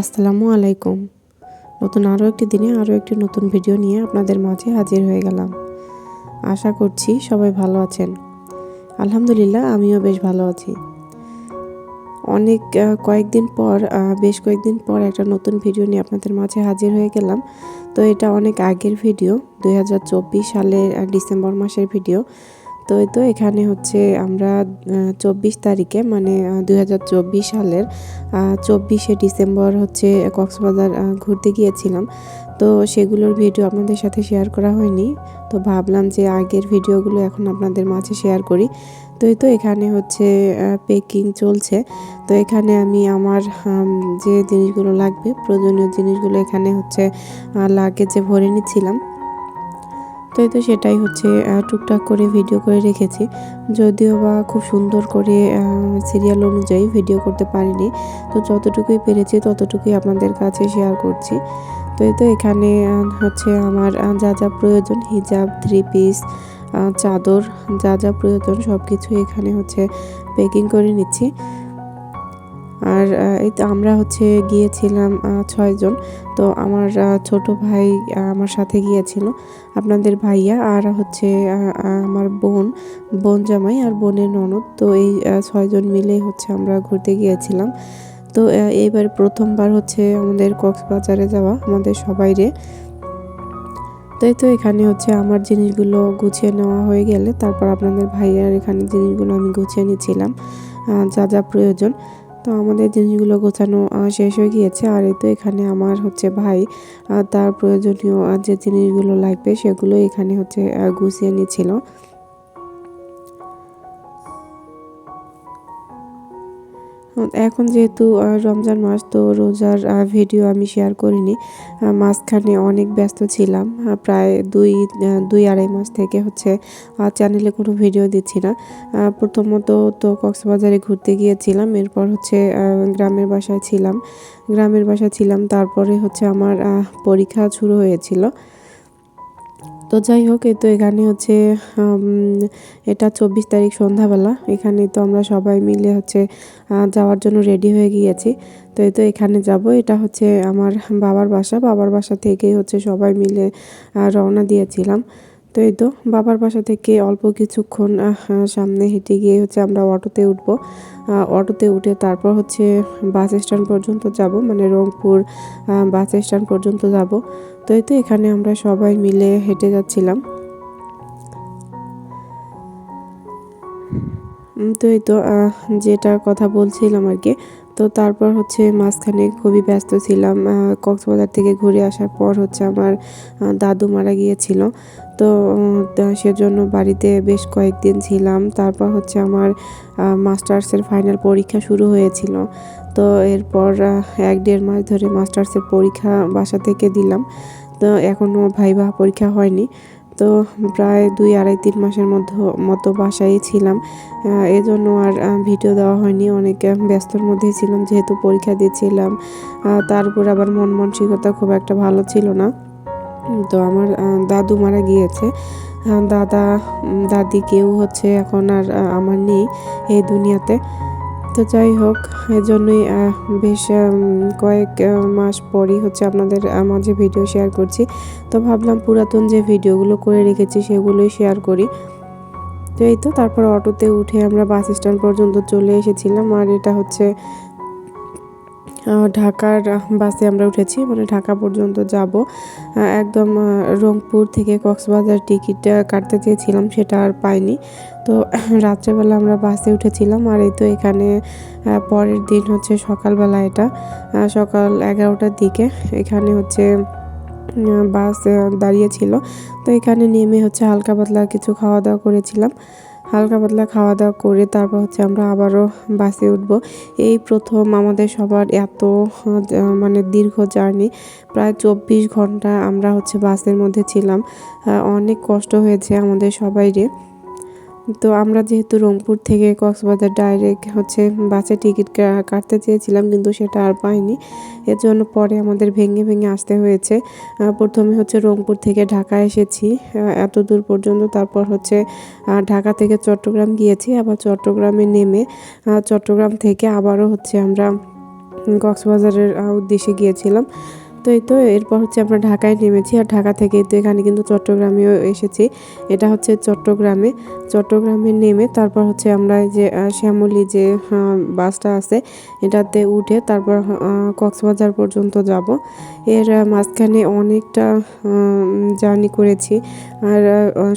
আসসালামু আলাইকুম। নতুন আরও একটি দিনে আরও একটি নতুন ভিডিও নিয়ে আপনাদের মাঝে হাজির হয়ে গেলাম। আশা করছি সবাই ভালো আছেন। আলহামদুলিল্লাহ আমিও বেশ ভালো আছি। বেশ কয়েকদিন পর একটা নতুন ভিডিও নিয়ে আপনাদের মাঝে হাজির হয়ে গেলাম। তো এটা অনেক আগের ভিডিও, 2024 সালের ডিসেম্বর মাসের ভিডিও। তো এখানে হচ্ছে আমরা 24 তারিখে মানে 2024 সালের 24শে ডিসেম্বর হচ্ছে কক্সবাজার ঘুরতে গিয়েছিলাম। তো সেগুলোর ভিডিও আপনাদের সাথে শেয়ার করা হয়নি, তো ভাবলাম যে আগের ভিডিওগুলো এখন আপনাদের মাঝে শেয়ার করি। তো এখানে হচ্ছে পেকিং চলছে। তো এখানে আমি আমার যে জিনিসগুলো লাগবে, প্রয়োজনীয় জিনিসগুলো এখানে হচ্ছে লাগেজে ভরে নিচ্ছিলাম। তো সেটাই হচ্ছে টুকটাক করে ভিডিও করে রেখেছি, যদিও বা খুব সুন্দর করে সিরিয়াল অনুযায়ী ভিডিও করতে পারিনি। তো যতটুকুই পেরেছি ততটুকুই আপনাদের কাছে শেয়ার করছি। তো এখানে হচ্ছে আমার যা যা প্রয়োজন, হিজাব, 3 পিস, চাদর, যা যা প্রয়োজন সব কিছু এখানে হচ্ছে প্যাকিং করে নিচ্ছি। আর এই তো আমরা হচ্ছে গিয়েছিলাম 6 জন। তো আমার ছোট ভাই আমার সাথে গিয়েছিল, আপনাদের ভাইয়া, আর হচ্ছে আমার বোন জামাই আর বোনের ননদ। তো এই 6 জন মিলে হচ্ছে আমরা ঘুরতে গিয়েছিলাম। তো এইবার প্রথমবার হচ্ছে আমাদের কক্সবাজারে যাওয়া আমাদের সবাইরে। তো এখানে হচ্ছে আমার জিনিসগুলো গুছিয়ে নেওয়া হয়ে গেলে তারপর আপনাদের ভাইয়ার এখানে জিনিসগুলো আমি গুছিয়ে নিয়েছিলাম, যা যা প্রয়োজন। তো আমাদের জিনিসগুলো গোছানো শেষ হয়ে গিয়েছে। আর এই তো এখানে আমার হচ্ছে ভাই তার প্রয়োজনীয় যে জিনিসগুলো লাগবে সেগুলো এখানে হচ্ছে গুছিয়ে নিয়েছিল। এখন যেহেতু রমজান মাস, তো রোজার ভিডিও আমি শেয়ার করিনি। মাঝখানে অনেক ব্যস্ত ছিলাম, প্রায় দুই আড়াই মাস থেকে হচ্ছে চ্যানেলে কোনো ভিডিও দিচ্ছি না। প্রথমত তো কক্সবাজারে ঘুরতে গিয়েছিলাম, এরপর হচ্ছে গ্রামের বাসায় ছিলাম। তারপরে হচ্ছে আমার পরীক্ষা শুরু হয়েছিল। তো যাই হোক, তো এখানে হচ্ছে এটা 24 তারিখ সন্ধ্যাবেলা। এখানে তো আমরা সবাই মিলে হচ্ছে যাওয়ার জন্য রেডি হয়ে গিয়েছি। তো এখানে যাব, এটা হচ্ছে আমার বাবার বাসা থেকেই হচ্ছে সবাই মিলে রওনা দিয়েছিলাম। তো বাবার বাসা থেকে অল্প কিছুক্ষণ সামনে হেঁটে গিয়ে হচ্ছে আমরা অটোতে উঠে তারপর হচ্ছে বাস স্ট্যান্ড পর্যন্ত যাব, মানে রংপুর বাস স্ট্যান্ড পর্যন্ত যাব। তো এখানে আমরা সবাই মিলে হেঁটে যাচ্ছিলাম। তো যেটার কথা বলছিলাম আর কি। তো তারপর হচ্ছে মাঝখানে খুবই ব্যস্ত ছিলাম। কক্সবাজার থেকে ঘুরে আসার পর হচ্ছে আমার দাদু মারা গিয়েছিল। তো সেজন্য বাড়িতে বেশ কয়েকদিন ছিলাম। তারপর হচ্ছে আমার মাস্টার্সের ফাইনাল পরীক্ষা শুরু হয়েছিল। তো এরপর 1-1.5 মাস ধরে মাস্টার্সের পরীক্ষা বাসা থেকে দিলাম। তো এখনও ভাইবা পরীক্ষা হয়নি। তো প্রায় 2-3 মাসের মতো বাসায় ছিলাম। এজন্য আর ভিডিও দেওয়া হয়নি, অনেক ব্যস্তর মধ্যেই ছিলাম যেহেতু পরীক্ষা দিচ্ছিলাম। তারপর আবার মন মানসিকতা খুব একটা ভালো ছিল না। তো আমার দাদু মারা গিয়েছে। দাদি কেউ হচ্ছে এখন আর আমার নেই এই দুনিয়াতে। তো যাই হোক, এজন্যই বেশ কয়েক মাস পরই হচ্ছে আপনাদের মাঝে ভিডিও শেয়ার করছি। তো ভাবলাম পুরাতন যে ভিডিওগুলো করে রেখেছি সেগুলোই শেয়ার করি। তো তারপর অটোতে উঠে আমরা বাস স্ট্যান্ড পর্যন্ত চলে এসেছিলাম। আর এটা হচ্ছে ঢাকার বাসে আমরা উঠেছি, মানে ঢাকা পর্যন্ত যাব। একদম রংপুর থেকে কক্সবাজার টিকিট কাটতে চেয়েছিলাম, সেটা আর পাইনি। তো রাত্রেবেলা আমরা বাসে উঠেছিলাম। আর এই তো এখানে পরের দিন হচ্ছে সকালবেলা, এটা সকাল 11টার দিকে এখানে হচ্ছে বাস দাঁড়িয়েছিল। তো এখানে নেমে হচ্ছে হালকা পাতলা কিছু খাওয়া দাওয়া করেছিলাম। হালকা পাতলা খাওয়া দাওয়া করে তারপর হচ্ছে আমরা আবারও বাসে উঠব। এই প্রথম আমাদের সবার এত মানে দীর্ঘ জার্নি, প্রায় 24 ঘন্টা আমরা হচ্ছে বাসের মধ্যে ছিলাম। অনেক কষ্ট হয়েছে আমাদের সবাইরে। তো আমরা যেহেতু রংপুর থেকে কক্সবাজার ডাইরেক্ট হচ্ছে বাসে টিকিট কাটতে চেয়েছিলাম, কিন্তু সেটা আর পাইনি। এর জন্য পরে আমাদের ভেঙে ভেঙে আসতে হয়েছে। প্রথমে হচ্ছে রংপুর থেকে ঢাকা এসেছি এত দূর পর্যন্ত। তারপর হচ্ছে ঢাকা থেকে চট্টগ্রাম গিয়েছি, আবার চট্টগ্রামে নেমে চট্টগ্রাম থেকে আবারও হচ্ছে আমরা কক্সবাজারের উদ্দেশ্যে গিয়েছিলাম। তো এই তো এরপর হচ্ছে আমরা ঢাকায় নেমেছি, আর ঢাকা থেকে তো এখানে কিন্তু চট্টগ্রামেও এসেছি। এটা হচ্ছে চট্টগ্রামে নেমে তারপর হচ্ছে আমরা এই যে শ্যামলী যে বাসটা আছে এটাতে উঠে তারপর কক্সবাজার পর্যন্ত যাব। এর মাঝখানে অনেকটা জার্নি করেছি, আর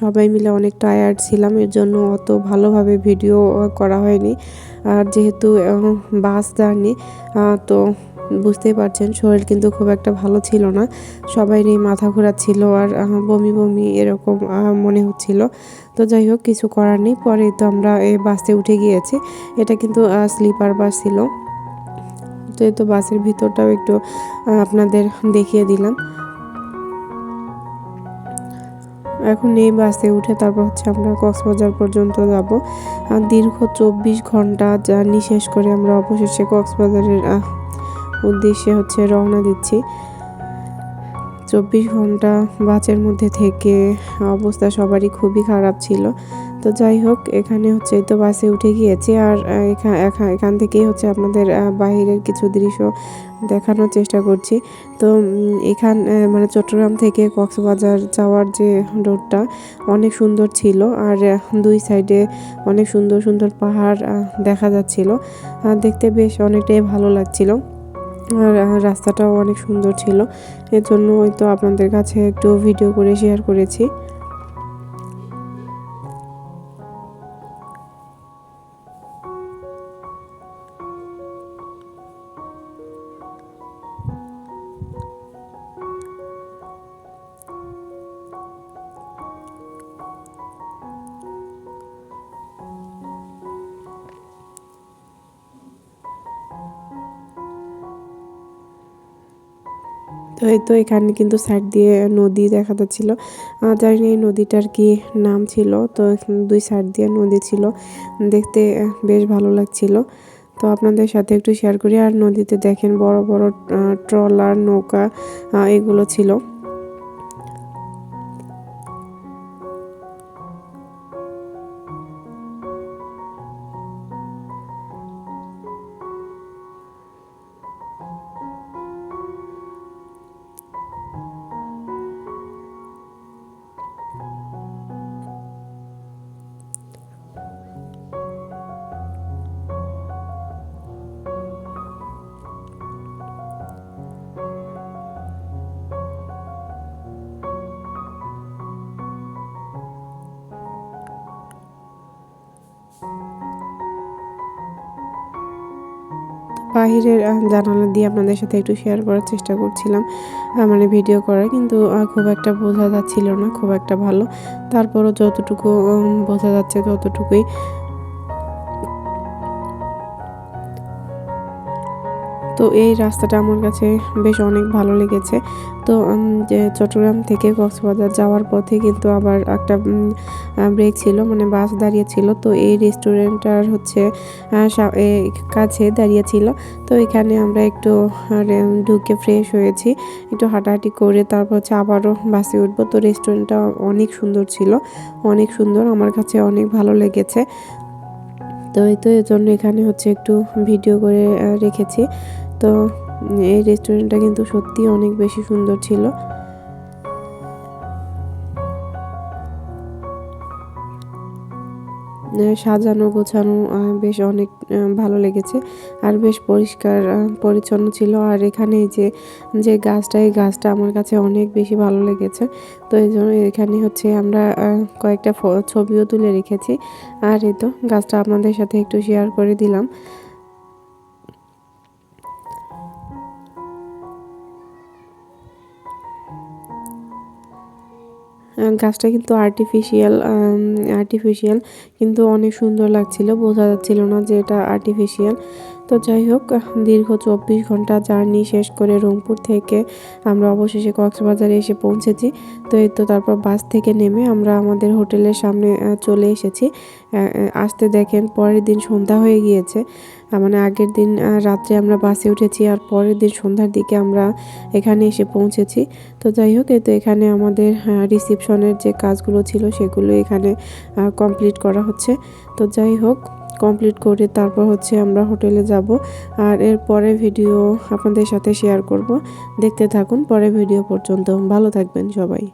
সবাই মিলে অনেক টায়ার্ড ছিলাম, এর জন্য অত ভালোভাবে ভিডিও করা হয়নি। আর যেহেতু বাস জার্নি, তো বুঝতেই পারছেন শরীর কিন্তু খুব একটা ভালো ছিল না, সবাইরই মাথা ঘোরাচ্ছিল আর বমি বমি এরকম মনে হচ্ছিল। তো যাই হোক, কিছু করার নেই। পরে তো আমরা এই বাসে উঠে গিয়েছি। এটা কিন্তু স্লিপার বাস ছিল। তো এই তো বাসের ভিতরটাও একটু আপনাদের দেখিয়ে দিলাম। এখন এই বাসে উঠে তারপর হচ্ছে আমরা কক্সবাজার পর্যন্ত যাব। দীর্ঘ 24 ঘন্টা জার্নি শেষ করে আমরা অবশেষে কক্সবাজারের উদ্দেশ্যে হচ্ছে রওনা দিচ্ছি। 24 ঘন্টা বাসের মধ্যে থেকে অবস্থা সবারই খুবই খারাপ ছিল। তো যাই হোক, এখানে হচ্ছে তো বাসে উঠে গিয়েছি, আর এখান থেকেই হচ্ছে আপনাদের বাইরের কিছু দৃশ্য দেখানোর চেষ্টা করছি। তো মানে চট্টগ্রাম থেকে কক্সবাজার যাওয়ার যে রোডটা অনেক সুন্দর ছিল, আর দুই সাইডে অনেক সুন্দর সুন্দর পাহাড় দেখা যাচ্ছিল। দেখতে বেশ অনেকটাই ভালো লাগছিল, আর রাস্তাটাও অনেক সুন্দর ছিল। এর জন্য তো আপনাদের কাছে একটু ভিডিও করে শেয়ার করেছি। তো এই তো এখানে কিন্তু সাইড দিয়ে নদী দেখা যাচ্ছিল। জানি না এই নদীটার কি নাম ছিল। তো দুই সাইড দিয়ে নদী ছিল, দেখতে বেশ ভালো লাগছিল। তো আপনাদের সাথে একটু শেয়ার করি। আর নদীতে দেখেন বড় বড় ট্রলার, নৌকা এগুলো ছিল। বাহিরের জানালা দিয়ে আপনাদের সাথে একটু শেয়ার করার চেষ্টা করছিলাম, মানে ভিডিও করার, কিন্তু খুব একটা বোঝা যাচ্ছিল না খুব একটা ভালো। তারপরও যতটুকু বোঝা যাচ্ছে ততটুকুই। তো এই রাস্তাটা আমার কাছে বেশ অনেক ভালো লেগেছে। তো যে চট্টগ্রাম থেকে কক্সবাজার যাওয়ার পথে কিন্তু আবার একটা ব্রেক ছিল, মানে বাস দাঁড়িয়ে ছিল। তো এই রেস্টুরেন্টটার হচ্ছে কাছে দাঁড়িয়ে ছিল। তো এখানে আমরা একটু ঢুকে ফ্রেশ হয়েছি, একটু হাঁটাহাঁটি করে তারপর হচ্ছে আবারও বাসে উঠবো। তো রেস্টুরেন্টটা অনেক সুন্দর ছিল, অনেক সুন্দর, আমার কাছে অনেক ভালো লেগেছে। তো এই তো এর জন্য এখানে হচ্ছে একটু ভিডিও করে রেখেছি। তো এই রেস্টুরেন্টটা কিন্তু সত্যি অনেক বেশি সুন্দর ছিল। সাজানো গোছানো বেশ অনেক ভালো লেগেছে, আর বেশ পরিষ্কার পরিচ্ছন্ন ছিল। আর এখানে যে গাছটা, এই গাছটা আমার কাছে অনেক বেশি ভালো লেগেছে। তো এই জন্য এখানে হচ্ছে আমরা কয়েকটা ছবিও তুলে রেখেছি। আর এই তো গাছটা আপনাদের সাথে একটু শেয়ার করে দিলাম। গাছটা কিন্তু আর্টিফিশিয়াল, কিন্তু অনেক সুন্দর লাগছিল, বোঝা যাচ্ছিল না যে এটা আর্টিফিশিয়াল। তো যাই হোক, দীর্ঘ 24 ঘন্টা জার্নি শেষ করে রংপুর থেকে আমরা অবশেষে কক্সবাজারে এসে পৌঁছেছি। তো এই তো তারপর বাস থেকে নেমে আমরা আমাদের হোটেলের সামনে চলে এসেছি। আসতে দেখেন পরের দিন সন্ধ্যা হয়ে গিয়েছে। মানে আগের দিন রাত্রে আমরা বাসে উঠেছি, আর পরের দিন সন্ধ্যার দিকে আমরা এখানে এসে পৌঁছেছি। তো যাই হোক, এই তো এখানে আমাদের রিসেপশনের যে কাজগুলো ছিল সেগুলো এখানে কমপ্লিট করা হচ্ছে। তো যাই হোক, কমপ্লিট করে তারপর হচ্ছে আমরা হোটেলে যাব। আর এর পরে ভিডিও আপনাদের সাথে শেয়ার করব। দেখতে থাকুন পরে ভিডিও পর্যন্ত। ভালো থাকবেন সবাই।